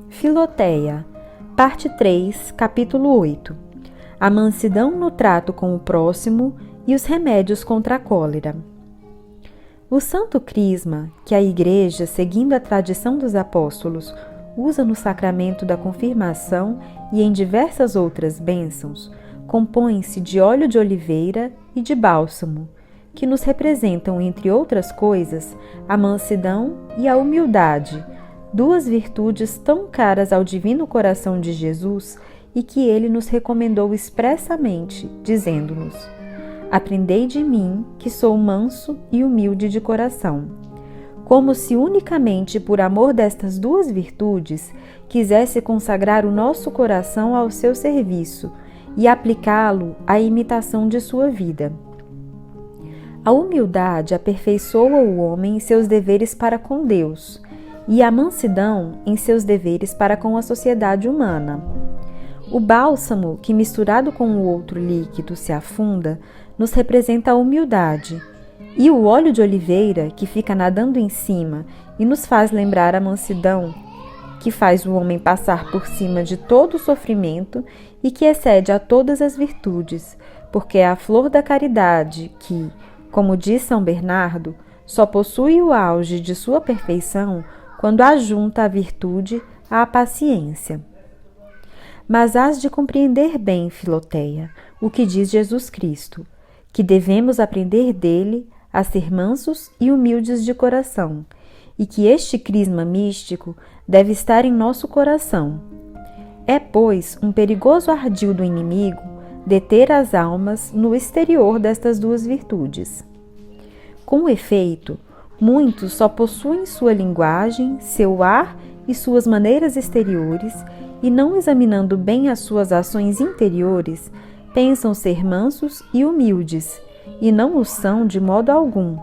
Filoteia, parte 3, capítulo 8. A mansidão no trato com o próximo e os remédios contra a cólera. O Santo Crisma, que a Igreja, seguindo a tradição dos apóstolos, usa no sacramento da confirmação e em diversas outras bênçãos, compõe-se de óleo de oliveira e de bálsamo, que nos representam, entre outras coisas, a mansidão e a humildade, duas virtudes tão caras ao divino coração de Jesus e que ele nos recomendou expressamente, dizendo-nos: aprendei de mim, que sou manso e humilde de coração. Como se unicamente por amor destas duas virtudes quisesse consagrar o nosso coração ao seu serviço e aplicá-lo à imitação de sua vida. A humildade aperfeiçoa o homem em seus deveres para com Deus, e a mansidão em seus deveres para com a sociedade humana. O bálsamo, que misturado com o outro líquido se afunda, nos representa a humildade, e o óleo de oliveira, que fica nadando em cima e nos faz lembrar a mansidão, que faz o homem passar por cima de todo o sofrimento e que excede a todas as virtudes, porque é a flor da caridade que, como diz São Bernardo, só possui o auge de sua perfeição quando ajunta a virtude à paciência. Mas hás de compreender bem, Filoteia, o que diz Jesus Cristo, que devemos aprender dele a ser mansos e humildes de coração, e que este crisma místico deve estar em nosso coração. É, pois, um perigoso ardil do inimigo deter as almas no exterior destas duas virtudes. Com efeito, muitos só possuem sua linguagem, seu ar e suas maneiras exteriores, e não examinando bem as suas ações interiores, pensam ser mansos e humildes, e não o são de modo algum.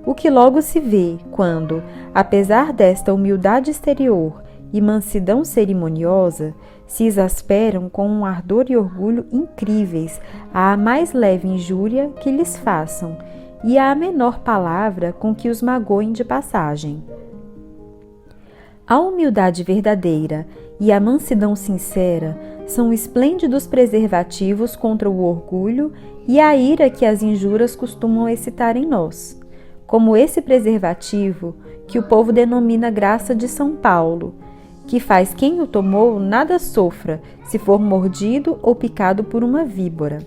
O que logo se vê quando, apesar desta humildade exterior e mansidão cerimoniosa, se exasperam com um ardor e orgulho incríveis à mais leve injúria que lhes façam, e à menor palavra com que os magoem de passagem. A humildade verdadeira e a mansidão sincera são esplêndidos preservativos contra o orgulho e a ira que as injúrias costumam excitar em nós, como esse preservativo que o povo denomina graça de São Paulo, que faz quem o tomou nada sofra se for mordido ou picado por uma víbora.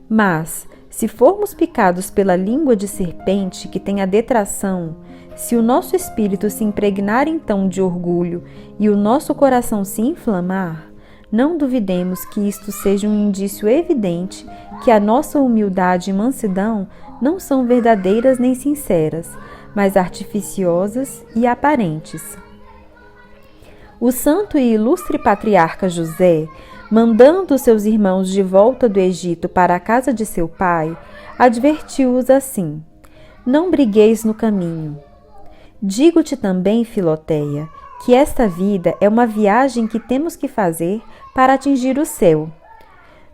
Mas, se formos picados pela língua de serpente que tem a detração, se o nosso espírito se impregnar então de orgulho e o nosso coração se inflamar, não duvidemos que isto seja um indício evidente que a nossa humildade e mansidão não são verdadeiras nem sinceras, mas artificiosas e aparentes. O santo e ilustre patriarca José, mandando seus irmãos de volta do Egito para a casa de seu pai, advertiu-os assim: não brigueis no caminho. Digo-te também, Filoteia, que esta vida é uma viagem que temos que fazer para atingir o céu.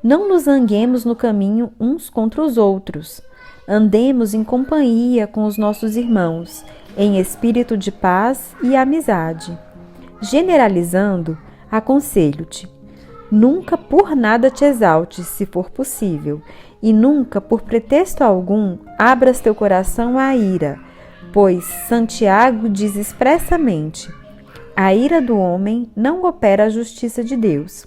Não nos zanguemos no caminho uns contra os outros. Andemos em companhia com os nossos irmãos, em espírito de paz e amizade. Generalizando, aconselho-te: nunca por nada te exaltes, se for possível, e nunca, por pretexto algum, abras teu coração à ira, pois Santiago diz expressamente: a ira do homem não opera a justiça de Deus.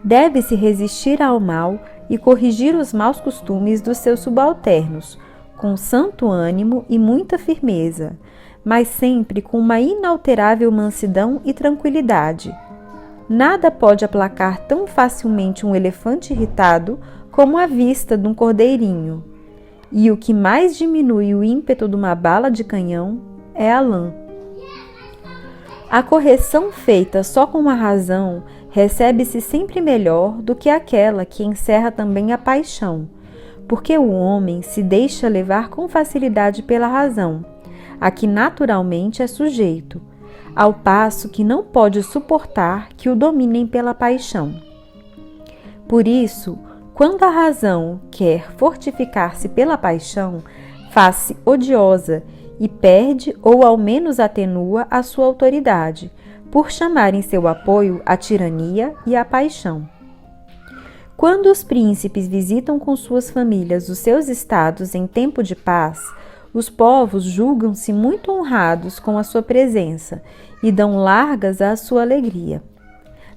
Deve-se resistir ao mal e corrigir os maus costumes dos seus subalternos, com santo ânimo e muita firmeza, mas sempre com uma inalterável mansidão e tranquilidade. Nada pode aplacar tão facilmente um elefante irritado como a vista de um cordeirinho. E o que mais diminui o ímpeto de uma bala de canhão é a lã. A correção feita só com a razão recebe-se sempre melhor do que aquela que encerra também a paixão, porque o homem se deixa levar com facilidade pela razão, a que naturalmente é sujeito, ao passo que não pode suportar que o dominem pela paixão. Por isso, quando a razão quer fortificar-se pela paixão, faz-se odiosa e perde ou ao menos atenua a sua autoridade, por chamar em seu apoio a tirania e a paixão. Quando os príncipes visitam com suas famílias os seus estados em tempo de paz, os povos julgam-se muito honrados com a sua presença e dão largas à sua alegria.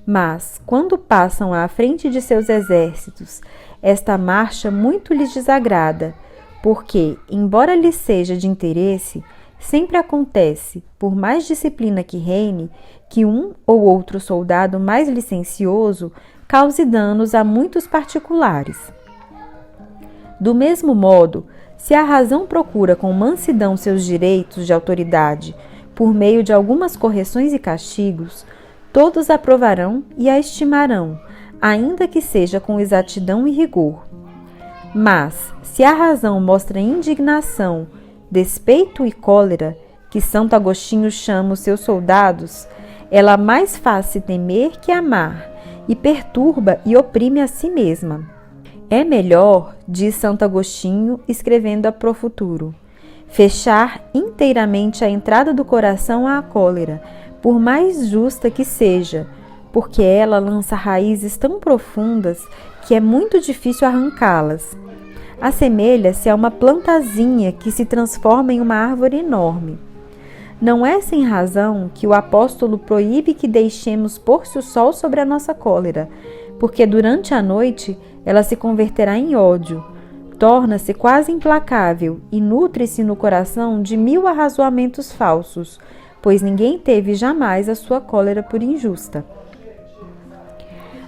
Mas, quando passam à frente de seus exércitos, esta marcha muito lhes desagrada, porque, embora lhes seja de interesse, sempre acontece, por mais disciplina que reine, que um ou outro soldado mais licencioso cause danos a muitos particulares. Do mesmo modo, se a razão procura com mansidão seus direitos de autoridade por meio de algumas correções e castigos, todos aprovarão e a estimarão, ainda que seja com exatidão e rigor. Mas, se a razão mostra indignação, despeito e cólera, que Santo Agostinho chama os seus soldados, ela mais faz-se temer que amar, e perturba e oprime a si mesma. É melhor, diz Santo Agostinho, escrevendo a Pro Futuro, fechar inteiramente a entrada do coração à cólera, por mais justa que seja, porque ela lança raízes tão profundas que é muito difícil arrancá-las. Assemelha-se a uma plantazinha que se transforma em uma árvore enorme. Não é sem razão que o apóstolo proíbe que deixemos pôr-se o sol sobre a nossa cólera, porque durante a noite ela se converterá em ódio, torna-se quase implacável e nutre-se no coração de 1000 arrazoamentos falsos, pois ninguém teve jamais a sua cólera por injusta.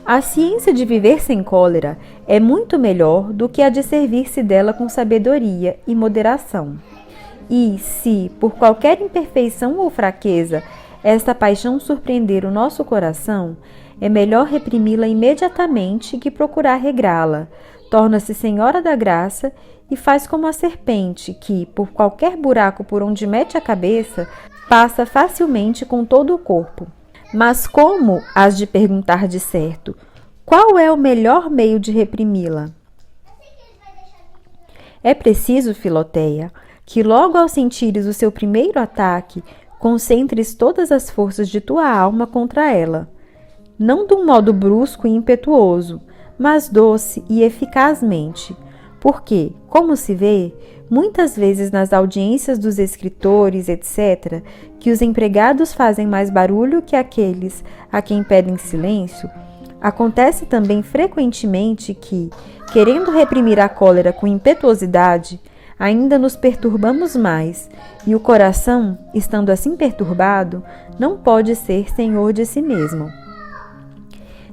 A ciência de viver sem cólera é muito melhor do que a de servir-se dela com sabedoria e moderação. E, se, por qualquer imperfeição ou fraqueza, esta paixão surpreender o nosso coração, é melhor reprimi-la imediatamente que procurar regrá-la. Torna-se senhora da graça e faz como a serpente que, por qualquer buraco por onde mete a cabeça, passa facilmente com todo o corpo. Mas como has de perguntar de certo? Qual é o melhor meio de reprimi-la? É preciso, Filoteia, que logo ao sentires o seu primeiro ataque, concentres todas as forças de tua alma contra ela. Não de um modo brusco e impetuoso, mas doce e eficazmente, porque, como se vê, muitas vezes nas audiências dos escritores, etc., que os empregados fazem mais barulho que aqueles a quem pedem silêncio, acontece também frequentemente que, querendo reprimir a cólera com impetuosidade, ainda nos perturbamos mais, e o coração, estando assim perturbado, não pode ser senhor de si mesmo.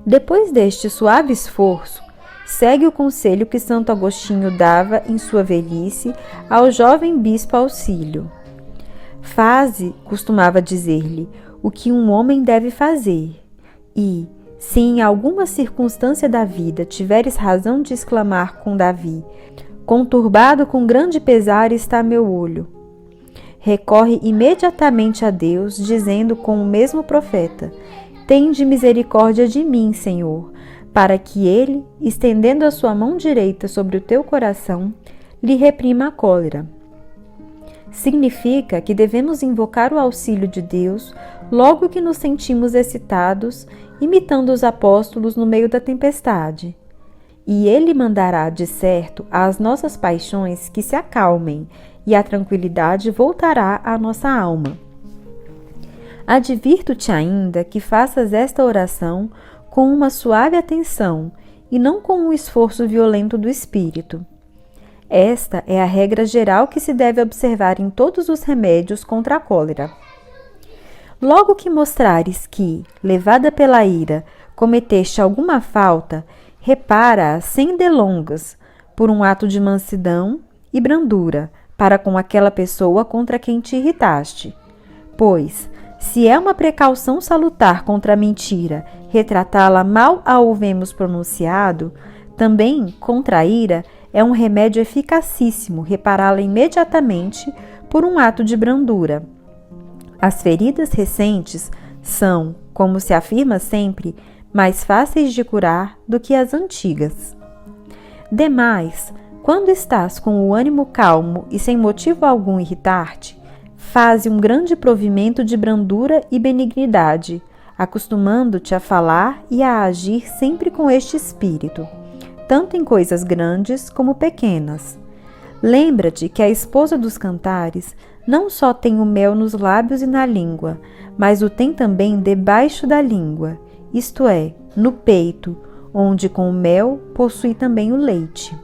Depois deste suave esforço, segue o conselho que Santo Agostinho dava em sua velhice ao jovem bispo Auxílio. Faze, costumava dizer-lhe, o que um homem deve fazer, e, se em alguma circunstância da vida tiveres razão de exclamar com Davi, conturbado com grande pesar está meu olho, recorre imediatamente a Deus, dizendo com o mesmo profeta, tende misericórdia de mim, Senhor, para que ele, estendendo a sua mão direita sobre o teu coração, lhe reprima a cólera. Significa que devemos invocar o auxílio de Deus logo que nos sentimos excitados, imitando os apóstolos no meio da tempestade. E ele mandará, de certo, às nossas paixões que se acalmem, e a tranquilidade voltará à nossa alma. Advirto-te ainda que faças esta oração com uma suave atenção e não com um esforço violento do espírito. Esta é a regra geral que se deve observar em todos os remédios contra a cólera. Logo que mostrares que, levada pela ira, cometeste alguma falta, repara-a sem delongas, por um ato de mansidão e brandura para com aquela pessoa contra quem te irritaste. Pois, se é uma precaução salutar contra a mentira, retratá-la mal a ouvemos pronunciado, também, contra a ira, é um remédio eficacíssimo repará-la imediatamente por um ato de brandura. As feridas recentes são, como se afirma sempre, mais fáceis de curar do que as antigas. Demais, quando estás com o ânimo calmo e sem motivo algum irritar-te, faze um grande provimento de brandura e benignidade, acostumando-te a falar e a agir sempre com este espírito, tanto em coisas grandes como pequenas. Lembra-te que a esposa dos cantares não só tem o mel nos lábios e na língua, mas o tem também debaixo da língua, isto é, no peito, onde com o mel possui também o leite.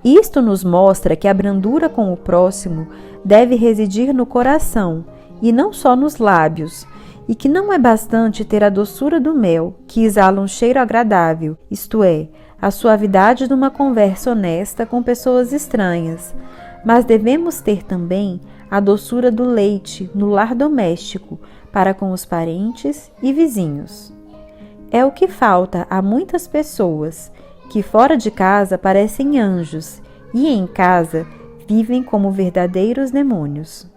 Isto nos mostra que a brandura com o próximo deve residir no coração e não só nos lábios, e que não é bastante ter a doçura do mel, que exala um cheiro agradável, isto é, a suavidade de uma conversa honesta com pessoas estranhas, mas devemos ter também a doçura do leite no lar doméstico para com os parentes e vizinhos. É o que falta a muitas pessoas, que fora de casa parecem anjos e em casa vivem como verdadeiros demônios.